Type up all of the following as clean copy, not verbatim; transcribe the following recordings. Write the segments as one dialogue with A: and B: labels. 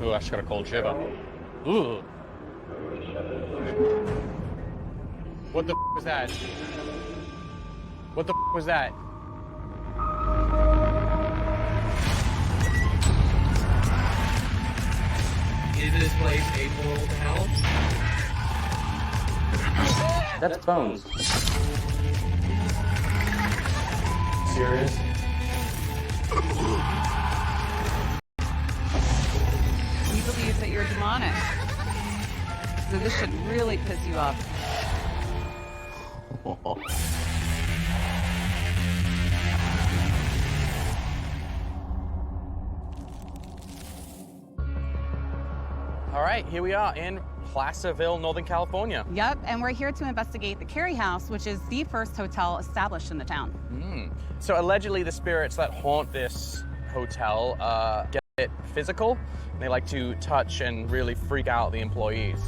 A: Ooh, I just got a cold shiver. Ooh. What the was that? What the was that?
B: Is this place a portal to hell?
A: That's bones. Serious?
C: We believe that you're demonic. So this should really piss you off.
A: All right, here we are in Placerville, Northern California.
C: Yep, and we're here to investigate the Cary House, which is the first hotel established in the town.
A: So allegedly the spirits that haunt this hotel get a bit physical. They like to touch and really freak out the employees.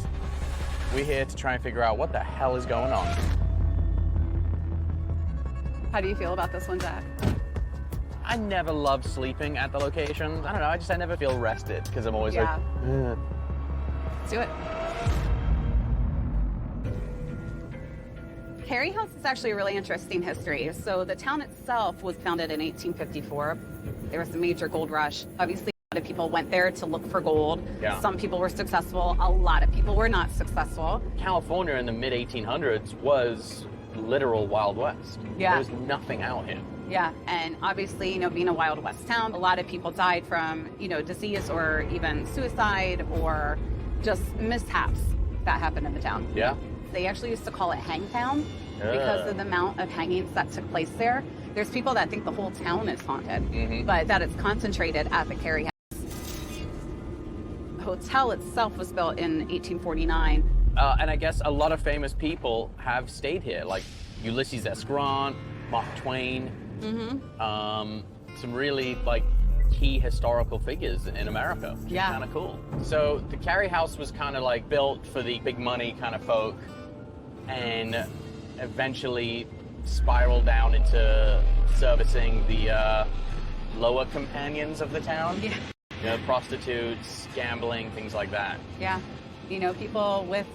A: We're here to try and figure out what the hell is going on.
C: How do you feel about this one, Jack?
A: I never love sleeping at the locations. I don't know, I never feel rested because I'm always like, ugh.
C: Let's do it. Cary House is actually a really interesting history. So the town itself was founded in 1854. There was a major gold rush. Obviously, a lot of people went there to look for gold.
A: Yeah.
C: Some people were successful. A lot of people were not successful.
A: California in the mid-1800s was literal Wild West.
C: Yeah.
A: There was nothing out here.
C: Yeah, and obviously, being a Wild West town, a lot of people died from, disease or even suicide or just mishaps that happened in the town.
A: Yeah.
C: They actually used to call it Hangtown because of the amount of hangings that took place there. There's people that think the whole town is haunted, but that it's concentrated at the Cary House. The hotel itself was built in 1849.
A: And I guess a lot of famous people have stayed here, like Ulysses S. Grant, Mark Twain, some really key historical figures in America, which is kind of cool. So the Cary House was kind of built for the big money kind of folk, and eventually spiraled down into servicing the lower companions of the town. Yeah. Prostitutes, gambling, things like that.
C: Yeah. People with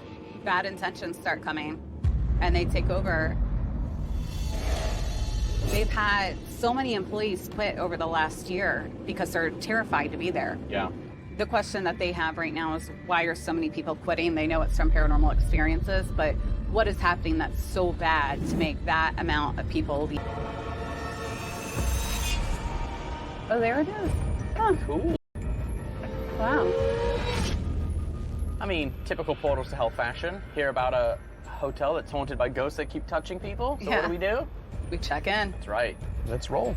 C: bad intentions start coming and they take over. They've had so many employees quit over the last year because they're terrified to be there.
A: Yeah.
C: The question that they have right now is, why are so many people quitting? They know it's from paranormal experiences, but what is happening that's so bad to make that amount of people leave? Oh, there it is. Huh.
A: Cool.
C: Wow.
A: I mean, typical Portals to Hell fashion. Hear about a hotel that's haunted by ghosts that keep touching people. So what do?
C: We check in.
A: That's right. Let's roll.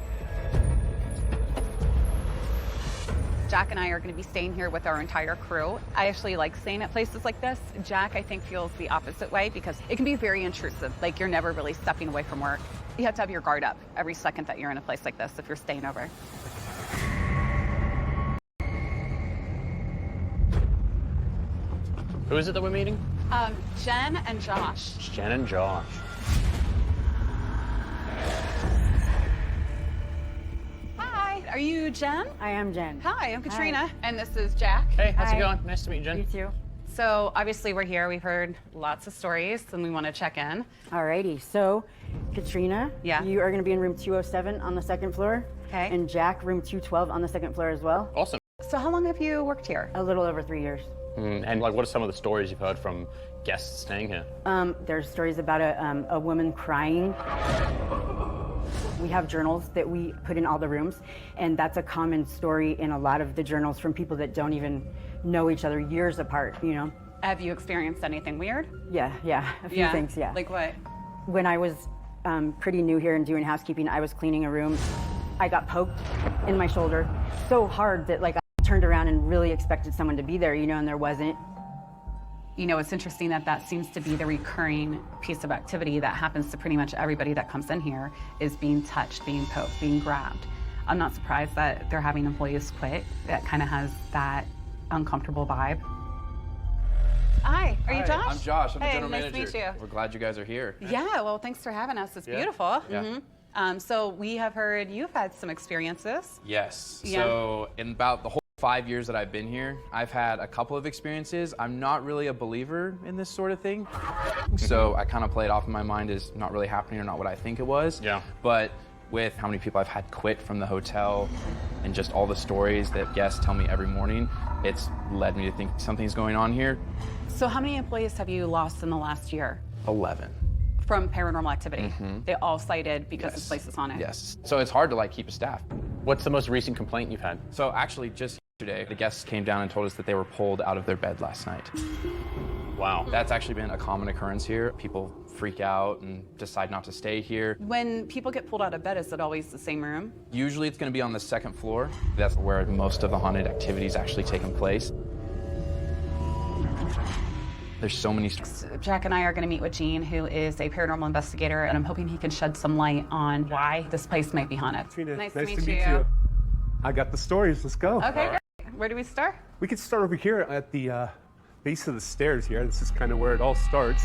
C: Jack and I are going to be staying here with our entire crew. I actually like staying at places like this. Jack, I think, feels the opposite way because it can be very intrusive. You're never really stepping away from work. You have to have your guard up every second that you're in a place like this if you're staying over.
A: Who is it that we're meeting?
C: Jen and Josh.
A: Jen and Josh.
C: Hi, are you Jen?
D: I am Jen.
C: Hi, I'm Katrina.
D: Hi.
C: And this is Jack.
A: Hey, how's it
D: Hi.
A: going? Nice to meet you, Jen.
D: You too.
C: So obviously we're here. We've heard lots of stories and we want to check in.
D: Alrighty, so Katrina,
C: Yeah.
D: you are going to be in room 207 on the second floor.
C: Okay.
D: And Jack, room 212 on the second floor as well.
A: Awesome.
C: So how long have you worked here?
D: A little over 3 years.
A: And what are some of the stories you've heard from guests staying here?
D: There's stories about a woman crying. We have journals that we put in all the rooms, and that's a common story in a lot of the journals from people that don't even know each other years apart,
C: Have you experienced anything weird?
D: Yeah, a few things, yeah.
C: Like what?
D: When I was pretty new here and doing housekeeping, I was cleaning a room. I got poked in my shoulder so hard that I turned around and really expected someone to be there, and there wasn't.
C: It's interesting that seems to be the recurring piece of activity that happens to pretty much everybody that comes in here, is being touched, being poked, being grabbed. I'm not surprised that they're having employees quit. That kind of has that uncomfortable vibe. Hi, are you Josh?
E: I'm Josh. I'm the
C: Hey,
E: general
C: nice
E: manager.
C: to meet you.
E: We're glad you guys are here.
C: Yeah, well, thanks for having us. It's beautiful.
E: Yeah.
C: So we have heard you've had some experiences.
E: Yes.
C: Yeah.
E: So in about the whole 5 years that I've been here, I've had a couple of experiences. I'm not really a believer in this sort of thing. So I kind of play it off in my mind as not really happening or not what I think it was.
A: Yeah.
E: But with how many people I've had quit from the hotel and just all the stories that guests tell me every morning, it's led me to think something's going on here.
C: So how many employees have you lost in the last year
E: 11.
C: from paranormal activity? They all cited because this place is haunted.
E: Yes. So it's hard to like keep a staff.
A: What's the most recent complaint you've had?
E: So actually just yesterday, the guests came down and told us that they were pulled out of their bed last night.
A: Wow.
E: That's actually been a common occurrence here. People freak out and decide not to stay here.
C: When people get pulled out of bed, is it always the same room?
E: Usually it's going to be on the second floor. That's where most of the haunted activities actually taking place. There's so many.
C: Jack and I are going to meet with Gene, who is a paranormal investigator, and I'm hoping he can shed some light on why this place might be haunted.
F: Tina,
C: Nice
F: to
C: to meet
F: meet
C: you.
F: you. I got the stories. Let's go.
C: Okay, great. Where do we start?
F: We could start over here at the base of the stairs here. This is kind of where it all starts.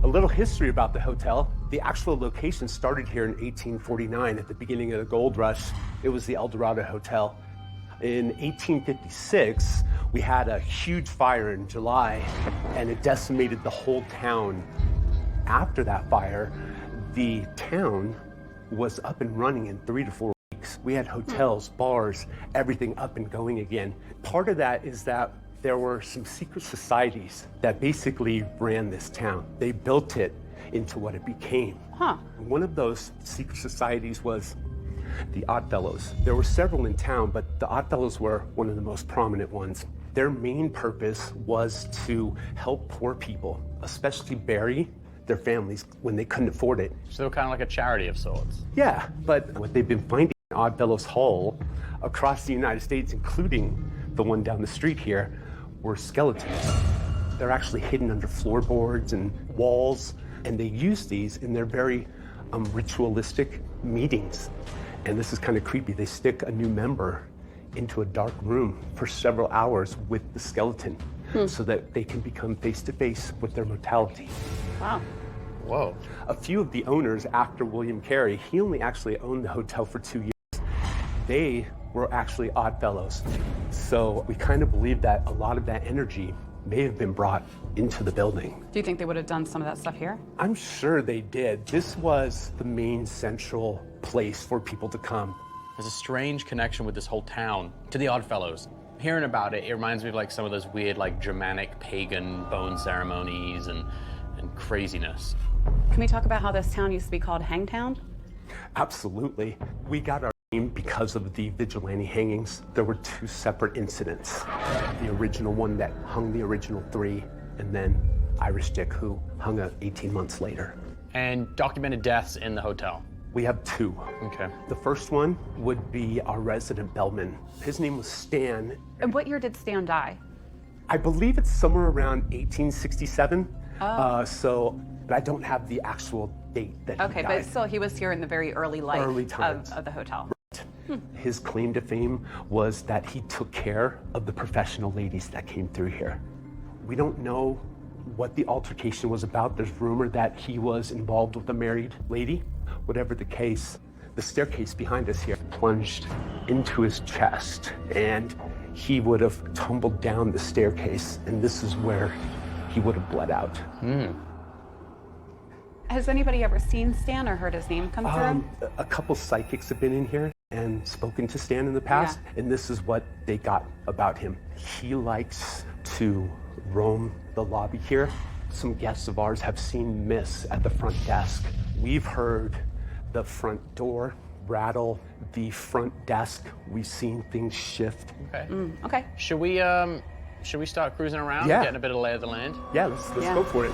F: A little history about the hotel. The actual location started here in 1849 at the beginning of the gold rush. It was the El Dorado Hotel. In 1856, we had a huge fire in July, and it decimated the whole town. After that fire, the town was up and running in 3 to 4 weeks. We had hotels, bars, everything up and going again. Part of that is that there were some secret societies that basically ran this town. They built it into what it became.
C: Huh.
F: One of those secret societies was the Oddfellows. There were several in town, but the Oddfellows were one of the most prominent ones. Their main purpose was to help poor people, especially bury their families when they couldn't afford it.
A: So kind of like a charity of sorts.
F: Yeah, but what they've been finding in Oddfellows Hall across the United States, including the one down the street here, were skeletons. They're actually hidden under floorboards and walls, and they use these in their very ritualistic meetings. And this is kind of creepy. They stick a new member into a dark room for several hours with the skeleton so that they can become face to face with their mortality.
C: Wow.
A: Whoa.
F: A few of the owners after William Cary, he only actually owned the hotel for 2 years. They were actually Oddfellows. So we kind of believe that a lot of that energy may have been brought into the building.
C: Do you think they would have done some of that stuff here?
F: I'm sure they did. This was the main central place for people to come.
A: There's a strange connection with this whole town to the Oddfellows. Hearing about it, it reminds me of like some of those weird like Germanic pagan bone ceremonies and craziness.
C: Can we talk about how this town used to be called Hangtown?
F: Absolutely. We got our name because of the vigilante hangings. There were 2 separate incidents. The original one that hung the original 3, and then Irish Dick, who hung 18 months later.
A: And documented deaths in the hotel.
F: We have 2.
A: Okay.
F: The first one would be our resident bellman. His name was Stan.
C: And what year did Stan die?
F: I believe it's somewhere around 1867. But I don't have the actual date that he
C: Okay,
F: died.
C: but still, he was here in the very early life
F: Early times.
C: of the hotel.
F: His claim to fame was that he took care of the professional ladies that came through here. We don't know what the altercation was about. There's rumor that he was involved with a married lady. Whatever the case, the staircase behind us here plunged into his chest, and he would have tumbled down the staircase, and this is where he would have bled out.
C: Has anybody ever seen Stan or heard his name come through?
F: A couple psychics have been in here and spoken to Stan in the past, and this is what they got about him. He likes to roam the lobby here. Some guests of ours have seen Miss at the front desk. We've heard the front door rattle, the front desk. We've seen things shift.
A: Okay.
C: Okay.
A: Should we start cruising around,
F: Yeah.
A: getting a bit of lay of the land?
F: Yeah, let's
C: Yeah.
F: go for it.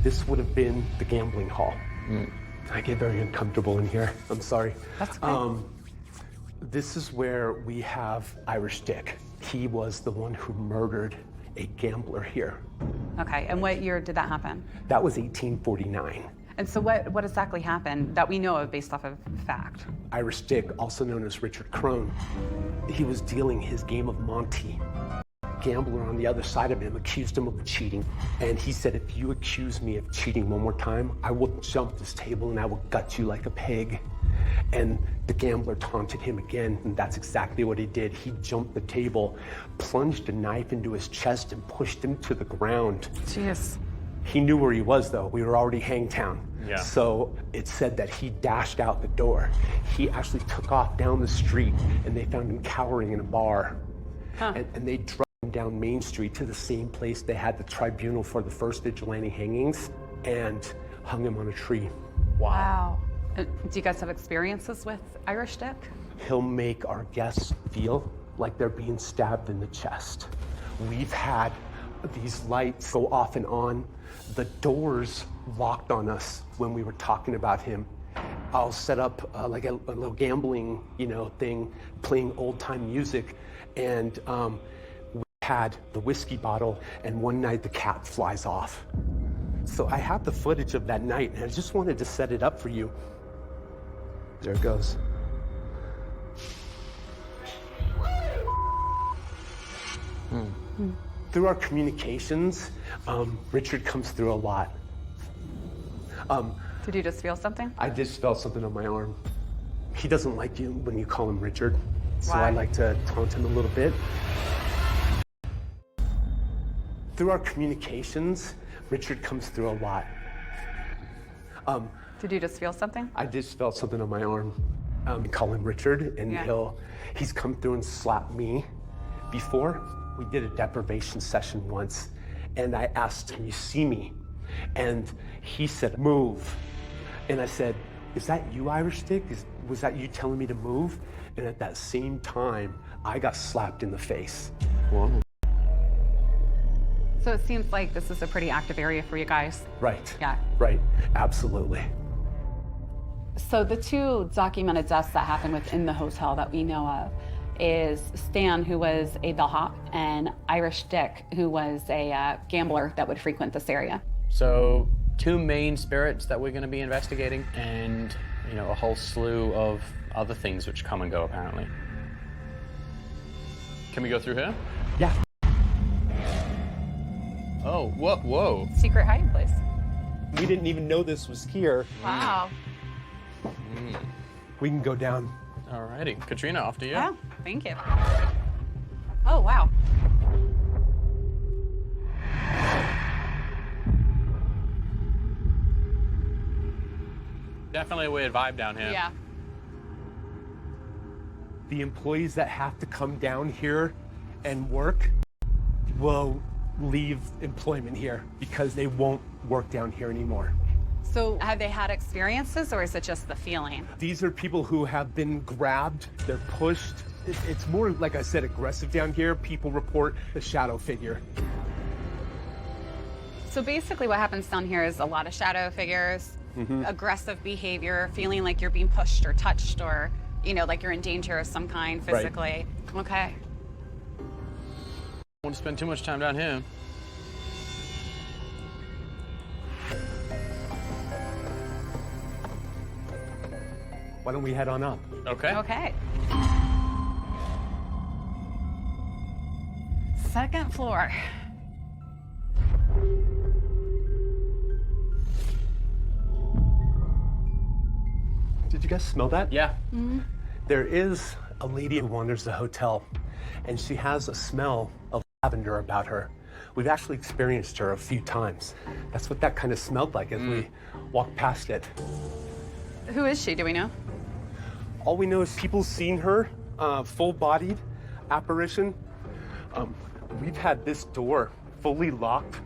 F: This would have been the gambling hall. I get very uncomfortable in here. I'm sorry.
C: That's okay.
F: This is where we have Irish Dick. He was the one who murdered a gambler here.
C: Okay, and what year did that happen?
F: That was 1849.
C: And so what exactly happened that we know of based off of fact?
F: Irish Dick, also known as Richard Crone, he was dealing his game of Monty. gambler on the other side of him accused him of cheating. And he said, if you accuse me of cheating one more time, I will jump this table and I will gut you like a pig. And the gambler taunted him again, and that's exactly what he did. He jumped the table, plunged a knife into his chest, and pushed him to the ground.
C: Jeez.
F: He knew where he was, though. We were already Hangtown.
A: Yeah.
F: So it said that he dashed out the door. He actually took off down the street, and they found him cowering in a bar. And they drove him down Main Street to the same place they had the tribunal for the first vigilante hangings, and hung him on a tree.
C: Wow. Do you guys have experiences with Irish Dick?
F: He'll make our guests feel like they're being stabbed in the chest. We've had these lights go off and on. The doors locked on us when we were talking about him. I'll set up like a little gambling, thing, playing old-time music, and we had the whiskey bottle, and one night the cap flies off. So I have the footage of that night, and I just wanted to set it up for you. There it goes. Through our communications, Richard comes through a lot.
C: Did you just feel something?
F: I just felt something on my arm. He doesn't like you when you call him Richard, so
C: Why?
F: I like to taunt him a little bit. Through our communications, Richard comes through a lot.
C: Did you just feel something?
F: I just felt something on my arm. We call him Richard, and
C: Yeah.
F: he's come through and slapped me before. We did a deprivation session once, and I asked him, "You see me?" And he said, "Move." And I said, "Is that you, Irish Dick? Was that you telling me to move?" And at that same time, I got slapped in the face. Whoa.
C: So it seems like this is a pretty active area for you guys.
F: Right.
C: Yeah.
F: Right. Absolutely.
C: So the two documented deaths that happened within the hotel that we know of is Stan, who was a bellhop, and Irish Dick, who was a gambler that would frequent this area.
A: So, two main spirits that we're going to be investigating, and a whole slew of other things which come and go apparently. Can we go through here?
F: Yeah.
A: Oh, whoa.
C: Secret hiding place.
F: We didn't even know this was here.
C: Wow.
F: We can go down.
A: Alrighty, Katrina, after you.
C: Yeah, thank you. Oh, wow.
A: Definitely a weird vibe down here.
C: Yeah.
F: The employees that have to come down here and work will leave employment here because they won't work down here anymore.
C: So have they had experiences, or is it just the feeling?
F: These are people who have been grabbed, they're pushed. It's more, like I said, aggressive down here. People report the shadow figure.
C: So basically what happens down here is a lot of shadow figures, aggressive behavior, feeling like you're being pushed or touched, or, like you're in danger of some kind physically. Right. Okay.
A: I want to spend too much time down here.
F: Why don't we head on up?
A: Okay.
C: Okay. Second floor.
F: Did you guys smell that?
A: Yeah.
F: There is a lady who wanders the hotel, and she has a smell of lavender about her. We've actually experienced her a few times. That's what that kind of smelled like as we walked past it.
C: Who is she? Do we know?
F: All we know is people seen her, full-bodied apparition. We've had this door fully locked,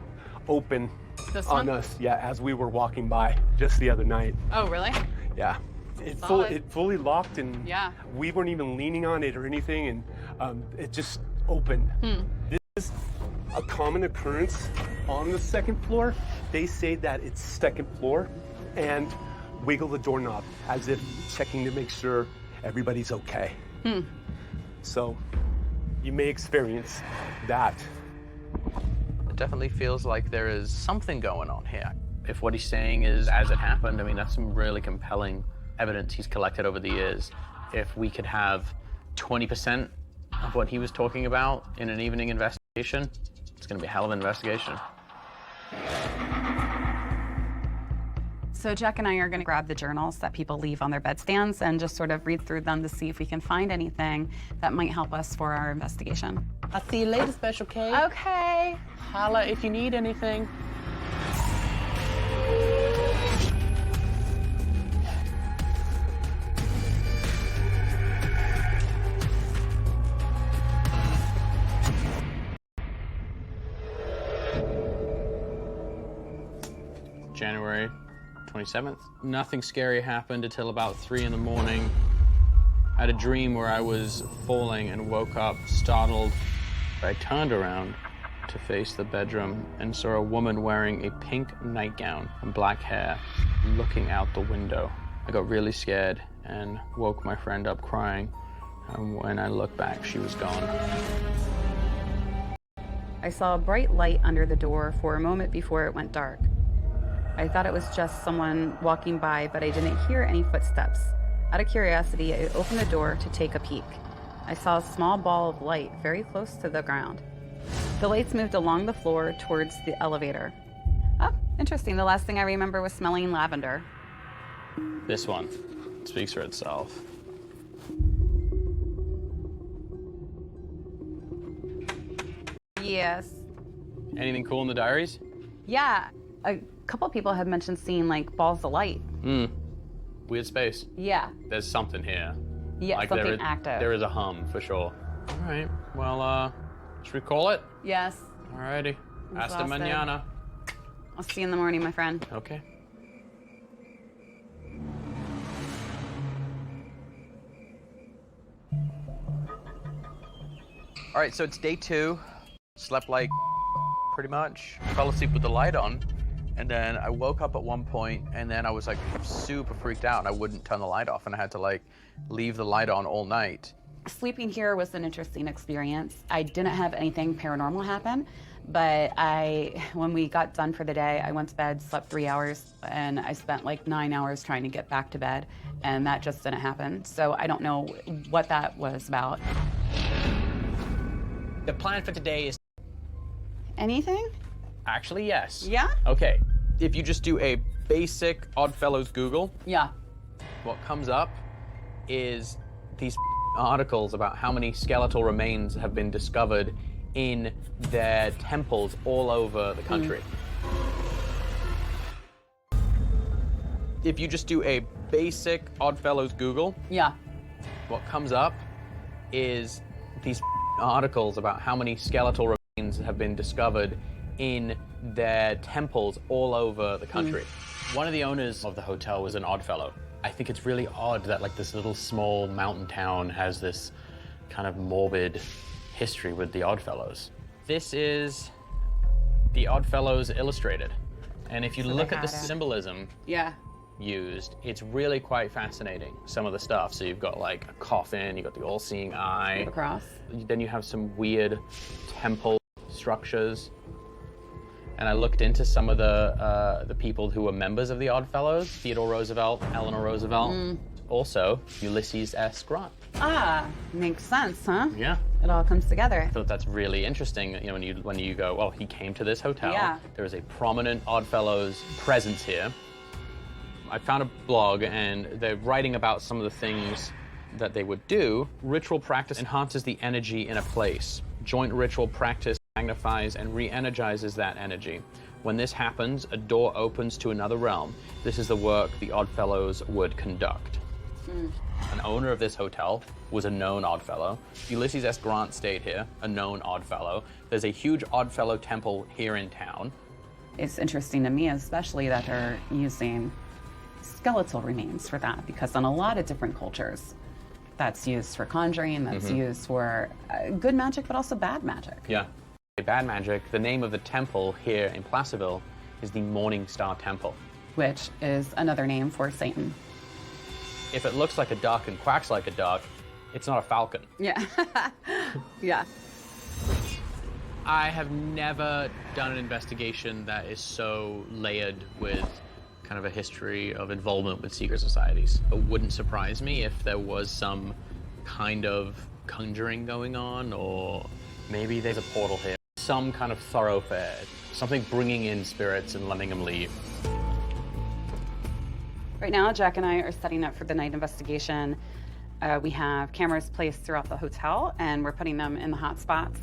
F: open
C: This
F: on
C: one?
F: us, as we were walking by just the other night.
C: Oh, really?
F: Yeah.
C: Solid.
F: It fully locked, and
C: Yeah.
F: we weren't even leaning on it or anything, and it just opened. This is a common occurrence on the second floor. They say that it's second floor, and wiggle the doorknob as if checking to make sure everybody's okay. So you may experience that.
A: It definitely feels like there is something going on here. If what he's saying is as it happened, I mean, that's some really compelling evidence he's collected over the years. If we could have 20% of what he was talking about in an evening investigation. It's going to be a hell of an investigation.
C: So Jack and I are going to grab the journals that people leave on their bedstands and just sort of read through them to see if we can find anything that might help us for our investigation.
A: I'll see you later, Special K.
C: Okay.
A: Holla if you need anything. January 27th. Nothing scary happened until about 3 in the morning. I had a dream where I was falling and woke up startled. I turned around to face the bedroom and saw a woman wearing a pink nightgown and black hair looking out the window. I got really scared and woke my friend up crying. And when I looked back, she was gone.
C: I saw a bright light under the door for a moment before it went dark. I thought it was just someone walking by, but I didn't hear any footsteps. Out of curiosity, I opened the door to take a peek. I saw a small ball of light very close to the ground. The lights moved along the floor towards the elevator. Oh, interesting. The last thing I remember was smelling lavender.
A: This one speaks for itself.
C: Yes.
A: Anything cool in the diaries?
C: Yeah. A couple people had mentioned seeing like balls of light.
A: Weird space.
C: Yeah.
A: There's something here.
C: Yeah,
A: Like
C: something
A: there is,
C: active.
A: There is a hum for sure. All right. Well, should we call it?
C: Yes.
A: Alrighty. Hasta
C: Exhausted.
A: mañana.
C: I'll see you in the morning, my friend.
A: Okay. All right, so it's day 2. Slept like pretty much. Fell asleep with the light on, and then I woke up at one point, and then I was like super freaked out, and I wouldn't turn the light off, and I had to like leave the light on all night.
C: Sleeping here was an interesting experience. I didn't have anything paranormal happen, but when we got done for the day, I went to bed, slept 3 hours, and I spent like 9 hours trying to get back to bed, and that just didn't happen. So I don't know what that was about.
A: The plan for today is
C: Anything?
A: actually yes.
C: Yeah?
A: Okay. If you just do a basic Oddfellows Google,
C: Yeah.
A: what comes up is these articles about how many skeletal remains have been discovered in their temples all over the country. If you just do a basic Oddfellows Google,
C: Yeah.
A: what comes up is these articles about how many skeletal remains have been discovered in their temples all over the country. One of the owners of the hotel was an Oddfellow. I think it's really odd that like this little small mountain town has this kind of morbid history with the Oddfellows. This is the Oddfellows Illustrated. And if you
C: So
A: look
C: they
A: at the
C: had a-
A: symbolism
C: Yeah.
A: used, it's really quite fascinating, some of the stuff. So you've got like a coffin, you've got the all-seeing eye.
C: Across.
A: Then you have some weird temple structures. And I looked into some of the people who were members of the Oddfellows: Theodore Roosevelt, Eleanor Roosevelt, also Ulysses S. Grant.
C: Ah, makes sense, huh?
A: Yeah.
C: It all comes together.
A: I thought that's really interesting. You know, when you go, well, he came to this hotel.
C: Yeah.
A: There is a prominent Oddfellows presence here. I found a blog, and they're writing about some of the things that they would do. Ritual practice enhances the energy in a place. Joint ritual practice magnifies and re-energizes that energy. When this happens, a door opens to another realm. This is the work the Oddfellows would conduct. An owner of this hotel was a known Oddfellow. Ulysses S. Grant stayed here, a known Oddfellow. There's a huge Oddfellow temple here in town.
C: It's interesting to me, especially that they're using skeletal remains for that, because in a lot of different cultures, that's used for conjuring, that's used for good magic, but also bad magic.
A: Yeah. Bad magic, the name of the temple here in Placerville is the Morning Star Temple.
C: Which is another name for Satan.
A: If it looks like a duck and quacks like a duck, it's not a falcon.
C: Yeah. Yeah.
A: I have never done an investigation that is so layered with kind of a history of involvement with secret societies. It wouldn't surprise me if there was some kind of conjuring going on, or maybe there's a portal here. Some kind of thoroughfare, something bringing in spirits and letting them leave.
C: Right now, Jack and I are setting up for the night investigation. We have cameras placed throughout the hotel, and we're putting them in the hot spots.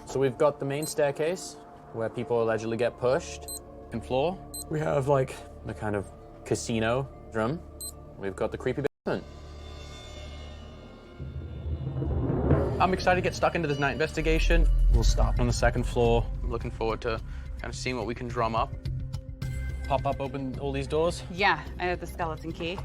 A: So we've got the main staircase, where people allegedly get pushed, and floor. We have like the kind of casino room. We've got the creepy basement. I'm excited to get stuck into this night investigation. We'll stop on the second floor. I'm looking forward to kind of seeing what we can drum up. Pop up, open all these doors.
C: Yeah, I have the skeleton key.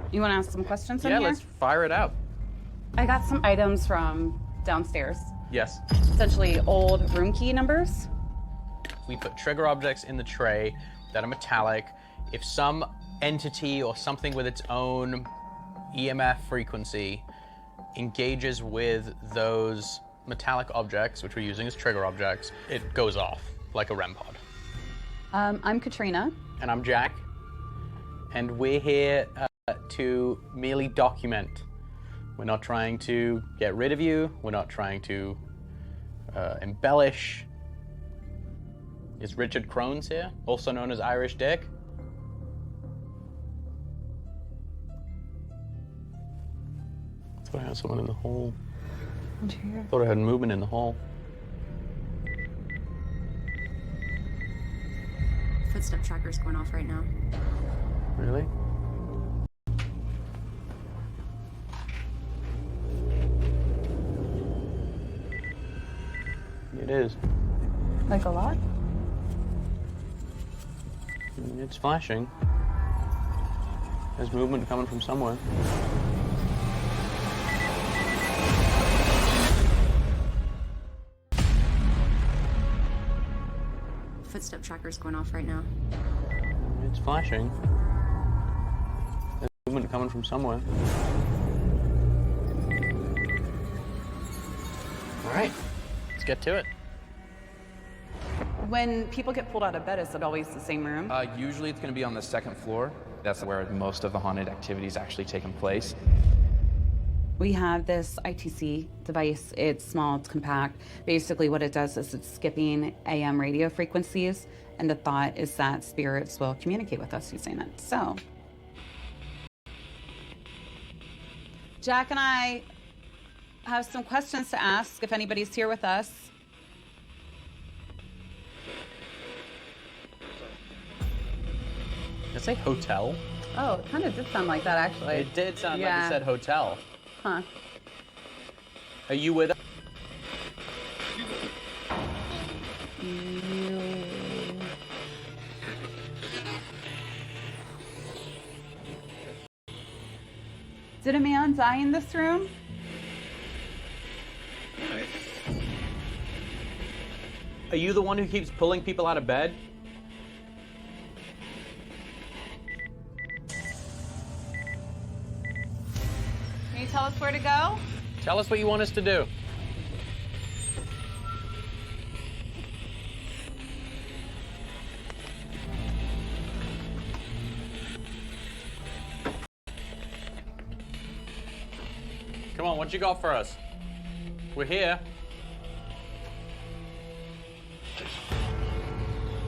C: You want to ask some questions in
A: Yeah,
C: here?
A: let's fire it out.
C: I got some items from downstairs.
A: Yes.
C: Essentially old room key numbers.
A: We put trigger objects in the tray that are metallic. If some entity or something with its own EMF frequency engages with those metallic objects, which we're using as trigger objects, it goes off like a REM pod.
C: I'm Katrina.
A: And I'm Jack. And we're here to merely document. We're not trying to get rid of you. We're not trying to embellish. Is Richard Crohn's here, also known as Irish Dick? I thought I had someone in the hall.
C: Did you hear?
A: Thought I had movement in the hall.
G: Footstep tracker's going off right now.
A: Really? It is.
C: Like a lot?
A: It's flashing. There's movement coming from somewhere.
G: Footstep tracker's going off right now.
A: It's flashing. There's movement coming from somewhere. All right, let's get to it.
C: When people get pulled out of bed, is it always the same room?
E: Usually it's going to be on the second floor. That's where most of the haunted activities actually taking place.
C: We have this ITC device. It's small, it's compact. Basically what it does is it's skipping AM radio frequencies, and the thought is that spirits will communicate with us using it. So, Jack and I have some questions to ask if anybody's here with us.
A: Did it say hotel?
C: Oh, it kind of did sound like that, actually.
A: It did sound like
C: Yeah.
A: it said hotel.
C: Huh.
A: Are you with us?
C: Did a man die in this room?
A: Are you the one who keeps pulling people out of bed?
C: Can you tell us where to go?
A: Tell us what you want us to do. Come on, what you got for us? We're here.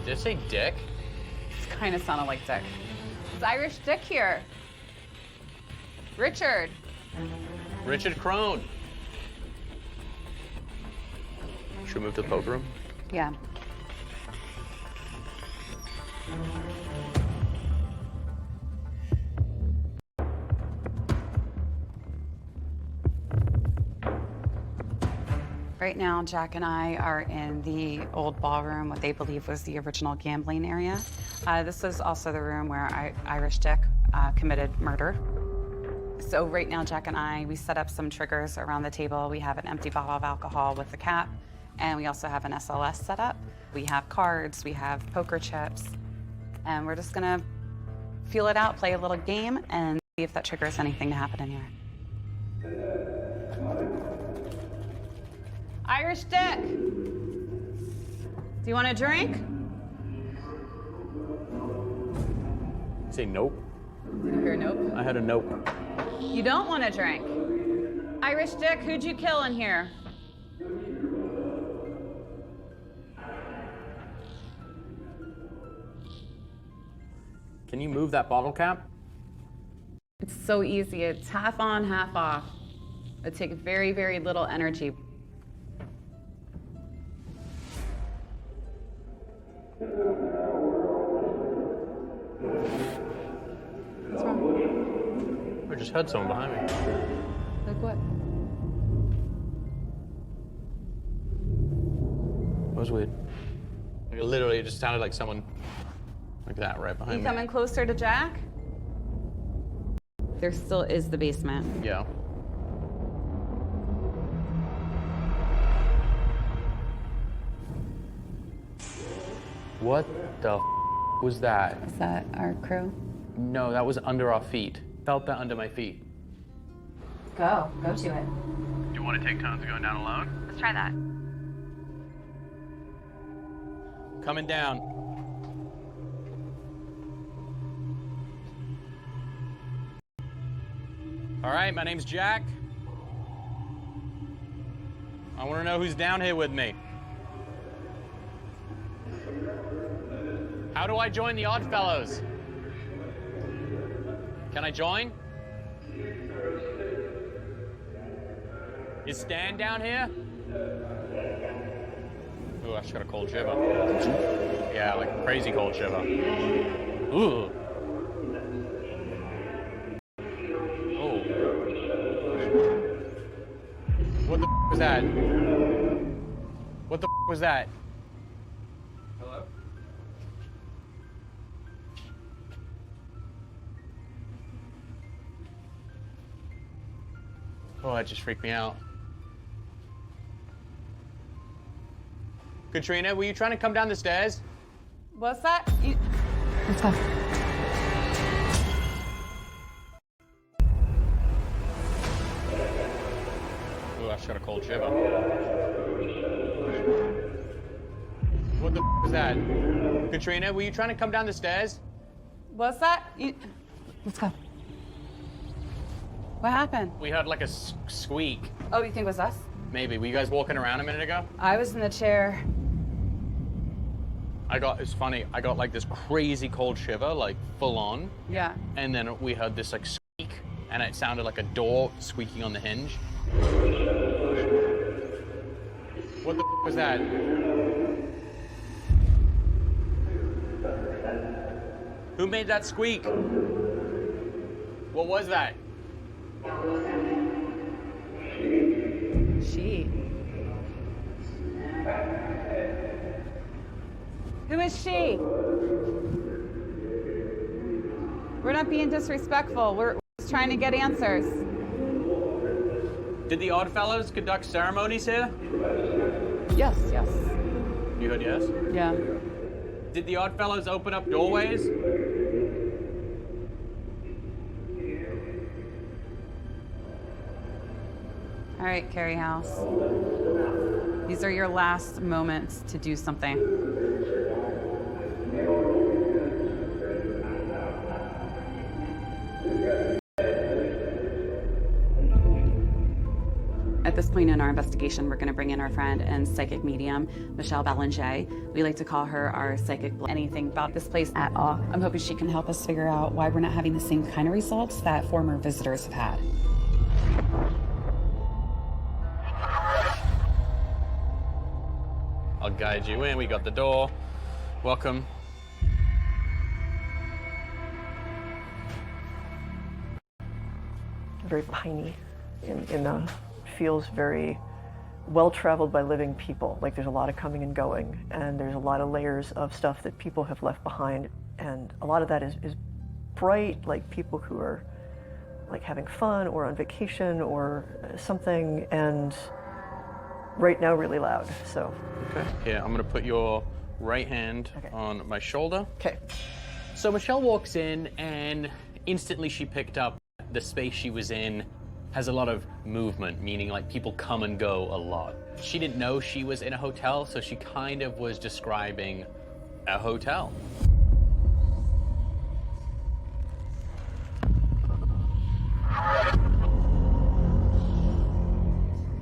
A: Did it say dick?
C: It kind of sounded like Dick. It's Irish Dick here. Richard.
A: Richard Crone. Should we move to the poker room?
C: Yeah. Right now, Jack and I are in the old ballroom, what they believe was the original gambling area. This is also the room where Irish Dick committed murder. So right now, Jack and I, we set up some triggers around the table. We have an empty bottle of alcohol with the cap, and we also have an SLS set up. We have cards, we have poker chips. And we're just gonna feel it out, play a little game, and see if that triggers anything to happen in here. Irish Dick, do you want a drink?
A: Say nope.
C: Did you hear nope?
A: I had a nope.
C: You don't want a drink. Irish Dick, who'd you kill in here?
A: Can you move that bottle cap?
C: It's so easy. It's half on, half off. It takes very, very little energy. What's wrong?
A: I just heard someone behind me.
C: Like what?
A: That was weird. Like, literally, it just sounded like someone like that right behind
C: You
A: me.
C: coming closer to Jack? There still is the basement.
A: Yeah. What the was that?
C: Is that our crew?
A: No, that was under our feet. Felt that under my feet.
C: Go to it.
A: Do you want to take turns going down alone?
C: Let's try that.
A: Coming down. All right, my name's Jack. I want to know who's down here with me. How do I join the Oddfellows? Can I join? Is Stan down here? Ooh, I just got a cold shiver. Yeah, like a crazy cold shiver. Ooh. Oh. What the was that? What the was that?
E: Hello?
A: Oh, that just freaked me out. Katrina, were you trying to come down the stairs?
C: What's that? Let's go.
A: Ooh, I just got a cold shiver. What the was that? Katrina, were you trying to come down the stairs?
C: What's that? Let's go. What happened?
A: We heard like a squeak.
C: Oh, you think it was us?
A: Maybe. Were you guys walking around a minute ago?
C: I was in the chair.
A: It's funny, I got like this crazy cold shiver, like full on.
C: Yeah.
A: And then we heard this like squeak, and it sounded like a door squeaking on the hinge. What the was that? Who made that squeak? What was that?
C: She. Who is she? We're not being disrespectful. We're just trying to get answers.
A: Did the Oddfellows conduct ceremonies here?
C: Yes, yes.
A: You heard yes?
C: Yeah.
A: Did the Oddfellows open up doorways?
C: All right, Cary House. These are your last moments to do something. At this point in our investigation, we're going to bring in our friend and psychic medium, Michelle Ballinger. We like to call her our psychic. Anything about this place at all. I'm hoping she can help us figure out why we're not having the same kind of results that former visitors have had.
A: I'll guide you in. We got the door. Welcome.
H: Very piney feels very well traveled by living people. Like there's a lot of coming and going, and there's a lot of layers of stuff that people have left behind, and a lot of that is bright, like people who are like having fun or on vacation or something, and right now really loud. So
A: Okay. Here, I'm gonna put your right hand
H: Okay.
A: on my shoulder.
H: okay.
A: So Michelle walks in and instantly she picked up the space she was in has a lot of movement, meaning like people come and go a lot. She didn't know she was in a hotel, so she kind of was describing a hotel.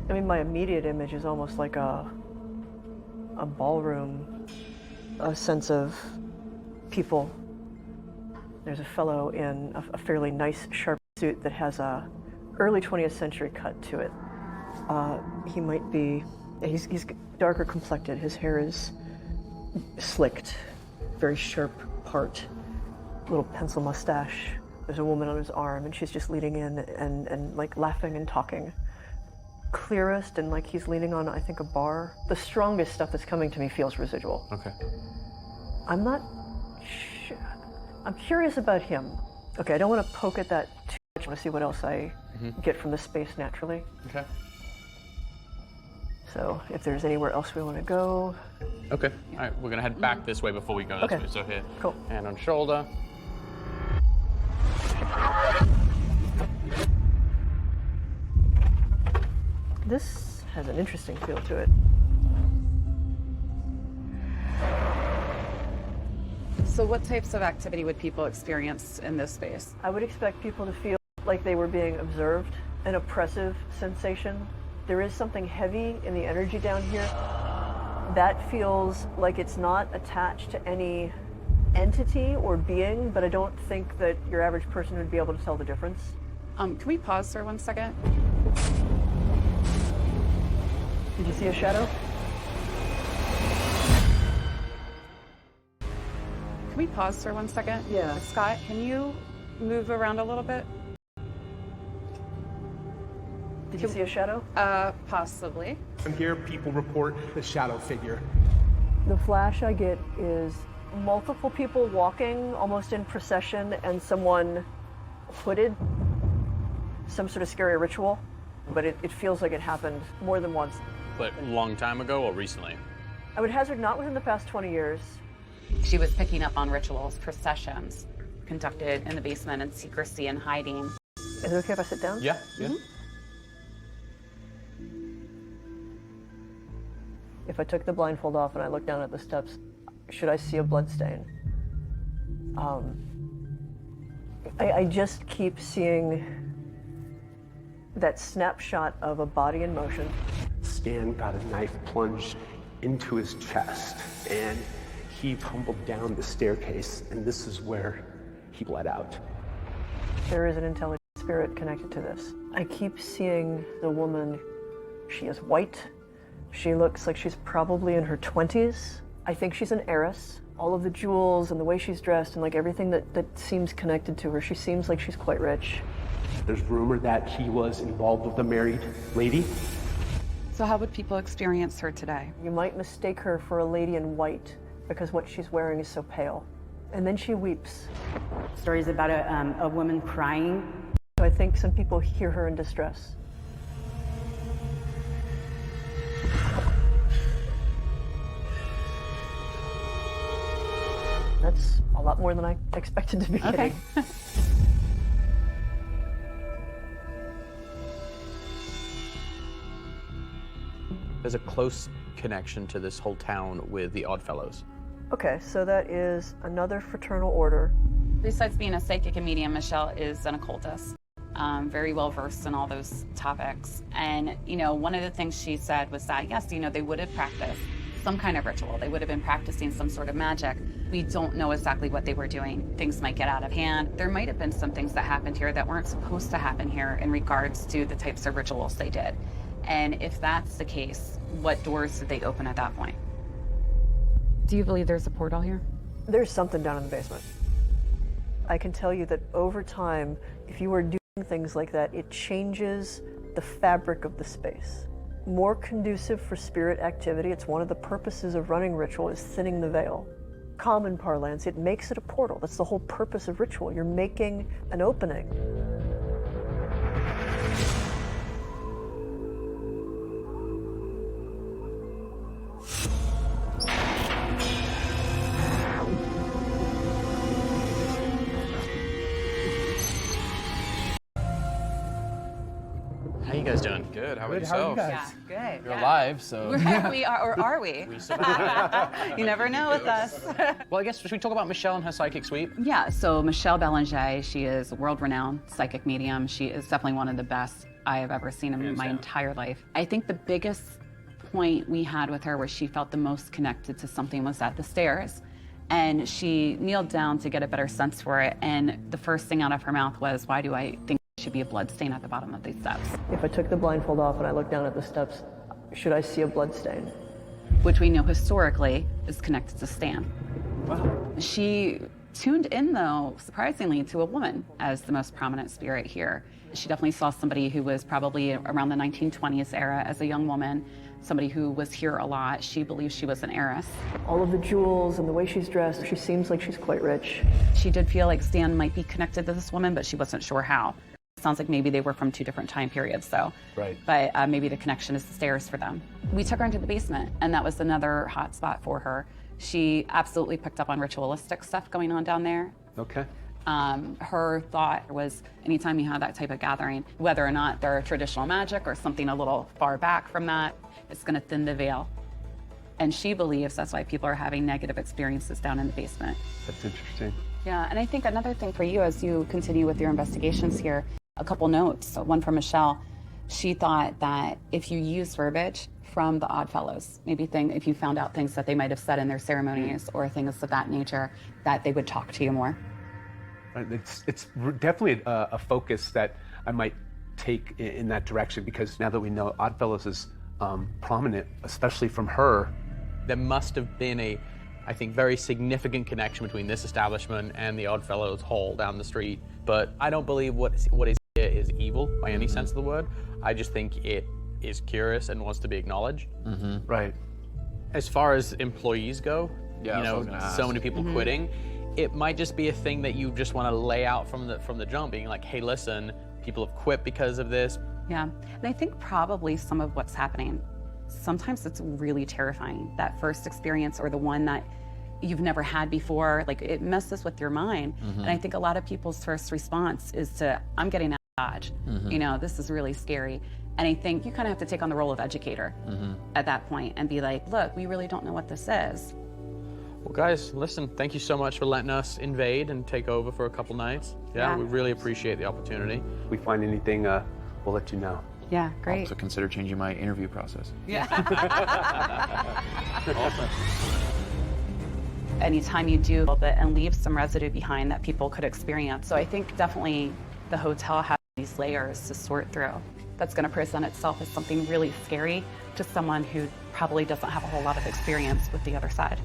H: I mean, my immediate image is almost like a ballroom, a sense of people. There's a fellow in a fairly nice, sharp suit that has a early 20th century cut to it. He might be, he's darker complected. His hair is slicked, very sharp part, little pencil mustache. There's a woman on his arm, and she's just leaning in and like laughing and talking. Clearest, and like he's leaning on, I think, a bar. The strongest stuff that's coming to me feels residual.
E: Okay.
H: I'm not I'm curious about him. Okay, I don't want to poke at that too much. I want to see what else I get from the space naturally.
A: Okay.
H: So if there's anywhere else we want to go.
A: Okay. All right, we're gonna head back this way before we go this
H: Okay.
A: way. So here,
H: Cool.
A: hand on shoulder.
H: This has an interesting feel to it.
C: So what types of activity would people experience in this space?
H: I would expect people to feel like they were being observed, an oppressive sensation. There is something heavy in the energy down here. That feels like it's not attached to any entity or being, but I don't think that your average person would be able to tell the difference.
C: Can we pause for 1 second?
H: Did you see a shadow?
C: Can we pause for 1 second?
H: Yeah.
C: Scott, can you move around a little bit?
H: Did you see a shadow?
C: Possibly.
F: From here, people report a shadow figure.
H: The flash I get is multiple people walking almost in procession and someone hooded, some sort of scary ritual, but it feels like it happened more than once.
A: But a long time ago or recently?
H: I would hazard not within the past 20 years.
C: She was picking up on rituals, processions, conducted in the basement in secrecy and hiding.
H: Is it okay if I sit down?
A: Yeah. Yeah.
H: If I took the blindfold off and I look down at the steps, should I see a blood stain? I just keep seeing that snapshot of a body in motion.
F: Stan got a knife plunged into his chest, and he tumbled down the staircase, and this is where he bled out.
H: There is an intelligent spirit connected to this. I keep seeing the woman. She is white. She looks like she's probably in her 20s. I think she's an heiress. All of the jewels and the way she's dressed and like everything that seems connected to her, she seems like she's quite rich.
F: There's rumor that he was involved with a married lady.
C: So how would people experience her today?
H: You might mistake her for a lady in white because what she's wearing is so pale. And then she weeps.
D: Stories about a woman crying.
H: So I think some people hear her in distress. That's a lot more than I expected to be
C: Okay.
H: getting.
A: There's a close connection to this whole town with the Oddfellows.
H: Okay, so that is another fraternal order.
C: Besides being a psychic and medium, Michelle is an occultist. Very well versed in all those topics. And, you know, one of the things she said was that, yes, you know, they would have practiced some kind of ritual. They would have been practicing some sort of magic. We don't know exactly what they were doing. Things might get out of hand. There might have been some things that happened here that weren't supposed to happen here in regards to the types of rituals they did. And if that's the case, what doors did they open at that point? Do you believe there's a portal here?
H: There's something down in the basement. I can tell you that over time, if you are doing things like that, it changes the fabric of the space. More conducive for spirit activity. It's one of the purposes of running ritual is thinning the veil. Common parlance, it makes it a portal. That's the whole purpose of ritual. You're making an opening.
A: How you guys doing?
E: Good. How about
F: Good, how are you
E: yourself?
F: guys?
C: Yeah, good.
E: You're alive, so.
C: We are, or are we? You never know with us.
A: Well, I guess should we talk about Michelle and her psychic sweep?
C: Yeah, so Michelle Belanger, she is a world-renowned psychic medium. She is definitely one of the best I have ever seen in my entire life. I think the biggest point we had with her where she felt the most connected to something was at the stairs. And she kneeled down to get a better sense for it. And the first thing out of her mouth was, why do I think there should be a blood stain at the bottom of these steps?
H: If I took the blindfold off and I looked down at the steps, should I see a blood stain?
C: Which we know historically is connected to Stan.
F: Wow.
C: She tuned in, though, surprisingly, to a woman as the most prominent spirit here. She definitely saw somebody who was probably around the 1920s era as a young woman, somebody who was here a lot. She believes she was an heiress.
H: All of the jewels and the way she's dressed, she seems like she's quite rich.
C: She did feel like Stan might be connected to this woman, but she wasn't sure how. Sounds like maybe they were from two different time periods, so.
F: Right.
C: But maybe the connection is the stairs for them. We took her into the basement, and that was another hot spot for her. She absolutely picked up on ritualistic stuff going on down there.
F: Okay.
C: Her thought was anytime you have that type of gathering, whether or not they're traditional magic or something a little far back from that, it's going to thin the veil. And she believes that's why people are having negative experiences down in the basement.
F: That's interesting.
C: Yeah, and I think another thing for you as you continue with your investigations here, a couple notes. So one from Michelle. She thought that if you use verbiage from the Oddfellows, maybe if you found out things that they might have said in their ceremonies or things of that nature, that they would talk to you more.
F: It's definitely a focus that I might take in that direction, because now that we know Oddfellows is prominent, especially from her.
A: There must have been a, I think, very significant connection between this establishment and the Oddfellows Hall down the street. But I don't believe what is here is evil by any sense of the word. I just think it is curious and wants to be acknowledged.
F: Right.
A: As far as employees go,
E: Yeah,
A: you
E: that's what I was
A: know,
E: gonna ask.
A: so many people quitting. It might just be a thing that you just want to lay out from the jump, being like, hey, listen, people have quit because of this.
C: Yeah, and I think probably some of what's happening, sometimes it's really terrifying. That first experience or the one that you've never had before, like it messes with your mind. And I think a lot of people's first response is to, I'm getting out of Dodge. You know, this is really scary. And I think you kind of have to take on the role of educator at that point and be like, look, we really don't know what this is.
A: Well, guys, listen, thank you so much for letting us invade and take over for a couple nights. Yeah, we really appreciate the opportunity.
F: If we find anything, we'll let you know.
C: Yeah, great.
E: Also consider changing my interview process.
C: Anytime you do a little bit and leave some residue behind that people could experience. So I think definitely the hotel has these layers to sort through. That's going to present itself as something really scary to someone who probably doesn't have a whole lot of experience with the other side.